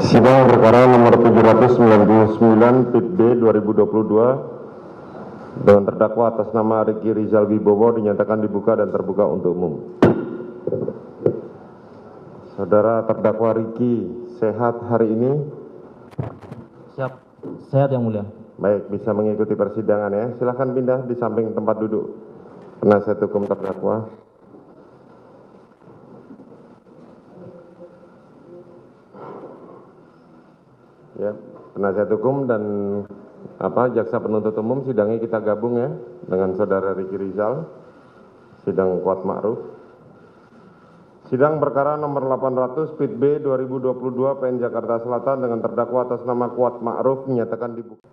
Sidang perkara nomor 799 PIT B 2022 dengan terdakwa atas nama Riki Rizal Wibowo dinyatakan dibuka dan terbuka untuk umum. Saudara terdakwa Riki, sehat hari ini? Siap, sehat yang mulia. Baik, bisa mengikuti persidangan ya. Silahkan pindah di samping tempat duduk penasihat hukum terdakwa. Ya, penasihat hukum dan jaksa penuntut umum sidangnya kita gabung ya dengan saudara Riki Rizal, sidang Kuat Ma'ruf. Sidang perkara nomor 800 PIT B 2022 PN Jakarta Selatan dengan terdakwa atas nama Kuat Ma'ruf menyatakan dibuka.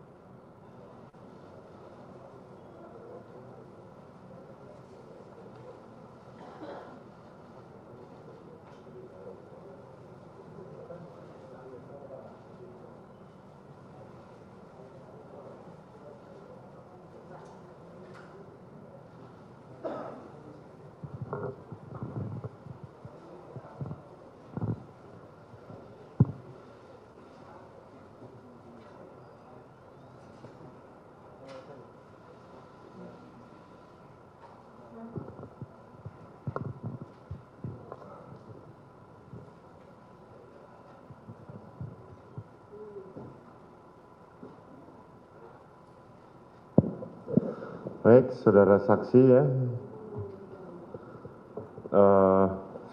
Baik, saudara saksi ya.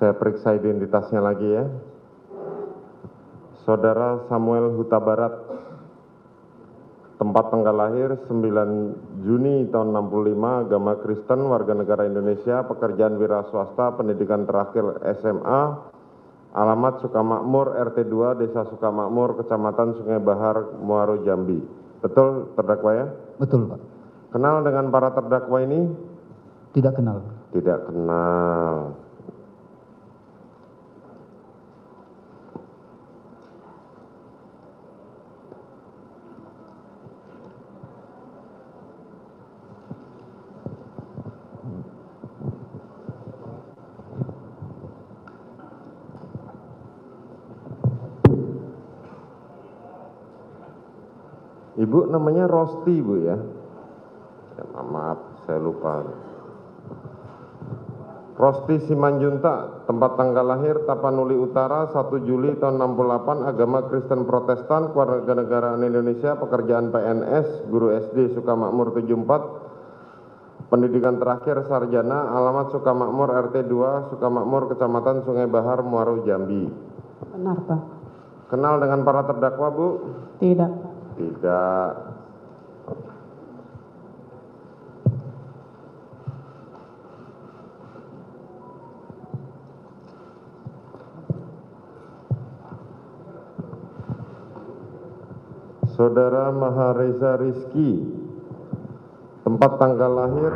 Saya periksa identitasnya lagi ya. Saudara Samuel Huta Barat, tempat tanggal lahir 9 Juni tahun 65, agama Kristen, warga negara Indonesia, pekerjaan wira swasta, pendidikan terakhir SMA, alamat Sukamakmur, RT 2, Desa Sukamakmur, Kecamatan Sungai Bahar, Muaro Jambi. Betul terdakwa ya? Betul, Pak. Kenal dengan para terdakwa ini? Tidak kenal. Tidak kenal. Ibu namanya Rosti, Bu ya? Maaf, saya lupa. Rosti Simanjuntak, tempat tanggal lahir Tapanuli Utara 1 Juli tahun 68, agama Kristen Protestan, kewarganegaraan Indonesia, pekerjaan PNS, guru SD Sukamakmur 74, pendidikan terakhir sarjana, alamat Sukamakmur RT 2, Sukamakmur, Kecamatan Sungai Bahar, Muaro Jambi. Benar, Pak. Kenal dengan para terdakwa, Bu? Tidak. Tidak. Saudara Mahareza Rizky, tempat tanggal lahir